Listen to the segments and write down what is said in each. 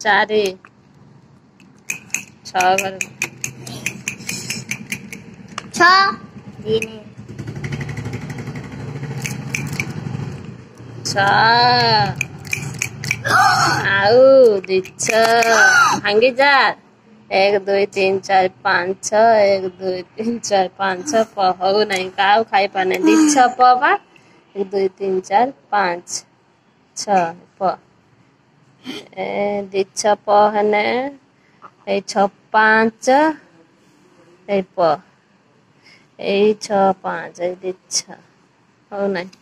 चारि 6 घर 6 ଆଉ 2 ଭାଙ୍ଗି ଯା 1 2 3 4 5 6 1 2 3 4 5 6 ହଉ ନାହିଁ କାଉ ଖାଇ ପାରୁନି 2 6 ପ ବା 1 2 3 4 5 6 प 2 6 प ହେନେ 6 5 प 6 5 2 6 ହଉ ନାହିଁ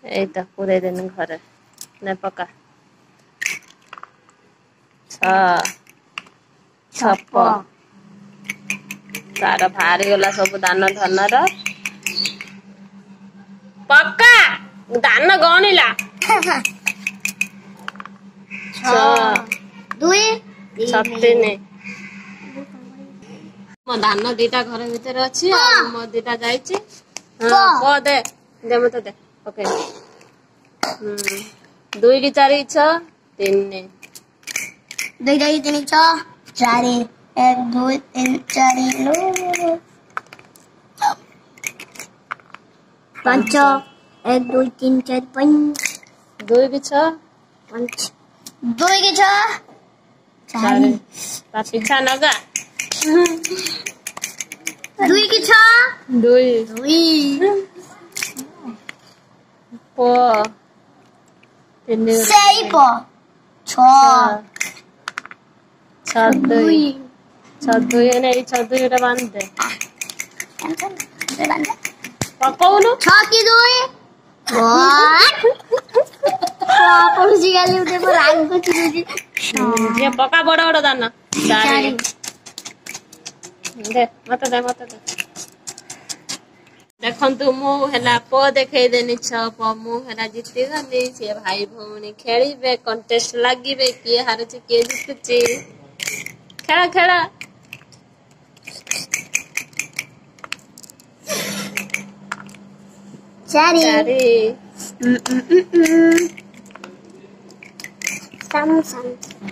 ଏଇଟା ପୁରେଇ ଦେନି ଘରେ ନେ ପକା 6 ପ ତାର ବାହାରି ଗଲା ସବୁ ଦାନ ଧନର ପକା ଦାନ ଗଣିଲା 2 3 ମୋ ଦାନ ଦିଟା ଘର ଭିତରେ ଅଛି ଆଉ ମୋ ଦିଟା ଯାଇଛି ପ ଦେ ମତେ ଦେ ଓକେ 2 କି 4 6 3 2 3 6 4 1 2 3 4 5 1 2 3 4 5 2 की 6 5 2 की 6 4 ता पीछा नगा 2 की 6 2 प 3 6 प 6 2 ने 6 2 रे बांध दे पकाउनु 6 की 2 पड़ोसी गाली उठे पर राग को चिरुजी ये पका बड़ बड़ दाना 4 दे मत दे देखंतु मु हैला प देखै देनी 6 प मु हैला जित्ती गली से भाई भौणी खेलिबे कंटेस्ट लागिबे किए हारुची किए जितुची खेला चारी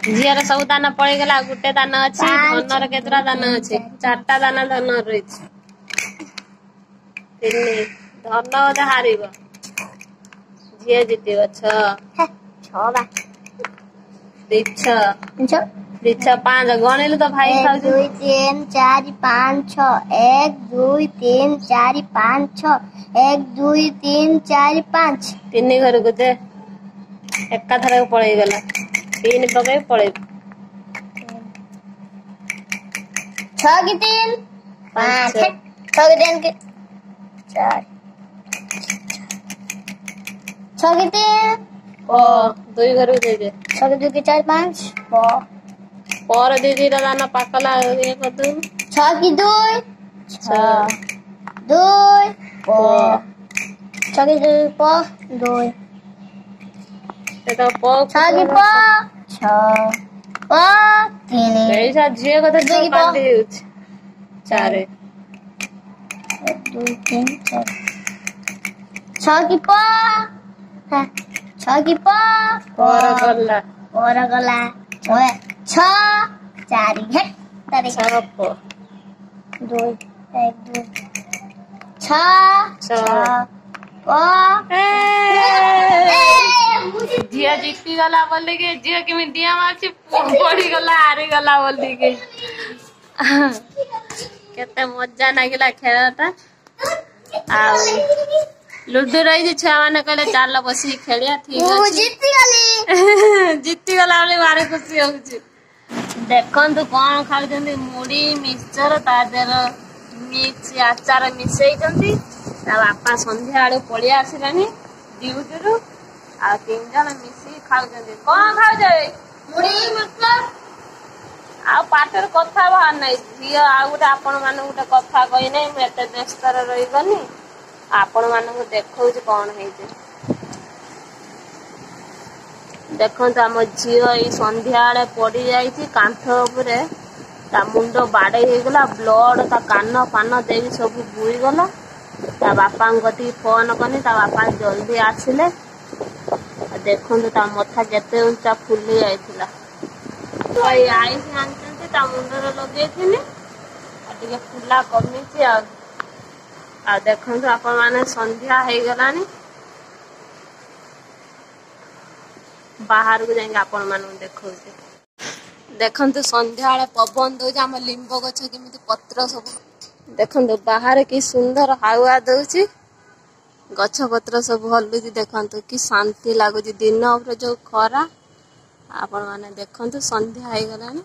झीर सब दाना पड़ गला गुटे दाना अच्छी धनर केतरा दाना अच्छी 4टा दाना धन रही 3 धन बोधे हार झील जीत 6 5 गणिलु तो भाई 1 2 3 4 5 6 1 2 3 4 5 6 1 2 3 4 5 3 घर को दे एका थर पड़े गला 3 पके पड़े 6 की 3 5 6 की 3 के 4 6 की 3 ओ 2 घर दे दे 6 की 2 के 4 5 पर दीदी दाना पाकला ये कर दू 6 की 2 6 2 प 6 की 2 प 2 तो प 6 की प 6 प 3 ऐसा झिए कथा जो काट देउछ 4 2 3 4 6 की प 6 की प और गला 6 4 घट तारे 6 प 2 1 2 6 प झिया जीती गला बोली के झिया केमी दिया मारची पड़ी गला हारी गला बोली के केते मजा नागिला खेलटा आ लुडो रही छुआ मैंने कहले चाल बसी खेलिया ठीक जीती गला बोली मारे खुशी होउची देखंतु कौन खाउछंती मुड़ी मिक्सचर ता देर मिक्स आचार मिसैछंती ता बापा संध्या आडू पळि आसिलानी ड्यूटी रु आ 3 जण मिसी खाउछंती कौन खाउछे मुड़ी मतलब आ पाटर कथा बाहर नै झिया आ गुटे आपण माने गुटे कथा कहि नै म एते व्यस्त रहि गनी आपण मानक देखौछ कौन हेजे देखंतु आम झील ये संध्या पड़ी जाइए कांथ उपरे ता मुंड बाड़े हो गला ब्लड ता कान पान देवी सब बुई गला ତା ବାପାଙ୍କ କତିକି ଫୋନ କନି ତା ବାପା ଜଲ୍ଦି ଆସିଲେ। ଦେଖନ୍ତୁ ତା ମଥା କେତେ ଉଞ୍ଚା ଫୁଲି ଯାଇଥିଲା। ଏଇ ଆଇସ୍ ଆଣିଛନ୍ତି ତା ମୁଣ୍ଡରେ ଲଗେଇଥିଲି ଆଉ ଟିକେ ଫୁଲା କମିଛି ଆଉ ଦେଖନ୍ତୁ ଆପଣ ମାନେ ସନ୍ଧ୍ୟା ହେଇଗଲାଣି। ବାହାରକୁ ଯାଇକି ଆପଣ ମାନଙ୍କୁ ଦେଖଉଛି। ଦେଖନ୍ତୁ ସନ୍ଧ୍ୟାବେଳେ ପବନ ଦଉଛି ଆମ ଲିମ୍ବ ଗଛ କେମିତି ପତ୍ର ସବୁ ଦେଖନ୍ତୁ ବାହାରେ କି ସୁନ୍ଦର ହାୱା ଦଉଛି। ଗଛ ପତ୍ର ସବୁ ହଲୁଛି ଦେଖନ୍ତୁ କି ଶାନ୍ତି ଲାଗୁଛି। ଦିନ ଉପରେ ଯୋଉ ଖରା ଆପଣ ମାନେ ଦେଖନ୍ତୁ ସନ୍ଧ୍ୟା ହେଇଗଲାଣି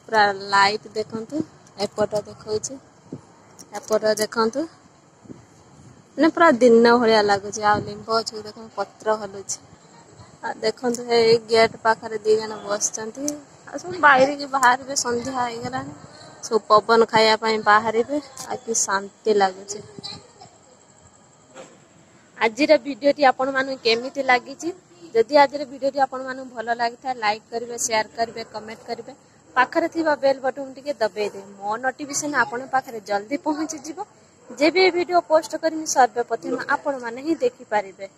ପୁରା ଲାଇଟ ଦେଖନ୍ତୁ ଏପଟ ଦେଖଉଛି ଏପଟ ଦେଖନ୍ତୁ ମାନେ ପୁରା ଦିନ ଭଳିଆ ଲାଗୁଛି। ଆଉ ଲିମ୍ବ ଗଛକୁ ଦେଖନ୍ତୁ ପତ୍ର ହଲୁଛି। ଆଉ ଦେଖନ୍ତୁ ଏଇ ଗେଟ୍ ପାଖରେ 2 ଜଣ ବସିଛନ୍ତି ଆଉ ସବୁ ବାହାରିକି ବାହାରିବେ। ସନ୍ଧ୍ୟା ହେଇଗଲାଣି ସବୁ ପବନ ଖାଇବା ପାଇଁ ବାହାରିବେ ଆଉ କି ଶାନ୍ତି ଲାଗୁଛି। ଆଜିର ଭିଡିଓଟି ଆପଣ ମାନଙ୍କୁ କେମିତି ଲାଗିଛି? ଯଦି ଆଜିର ଭିଡିଓଟି ଆପଣ ମାନଙ୍କୁ ଭଲ ଲାଗିଥାଏ ଲାଇକ୍ କରିବେ, ସେୟାର କରିବେ, କମେଣ୍ଟ କରିବେ। ପାଖରେ ଥିବା ବେଲ୍ ବଟନ ଟିକେ ଦବେଇଦେବେ। ମୋ ନୋଟିଫିକେସନ ଆପଣଙ୍କ ପାଖରେ ଜଲ୍ଦି ପହଞ୍ଚିଯିବ। ଯେବେ ଭିଡିଓ ପୋଷ୍ଟ କରିବି ସର୍ବପ୍ରଥମେ ଆପଣ ମାନେ ହିଁ ଦେଖିପାରିବେ।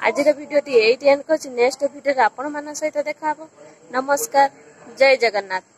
ଆଜିର ଭିଡିଓଟି ଏଇଠି ଏଣ୍ଡ କରୁଛି। ନେକ୍ସଟ ଭିଡିଓରେ ଆପଣ ମାନଙ୍କ ସହିତ ଦେଖାହବ। ନମସ୍କାର, ଜୟ ଜଗନ୍ନାଥ।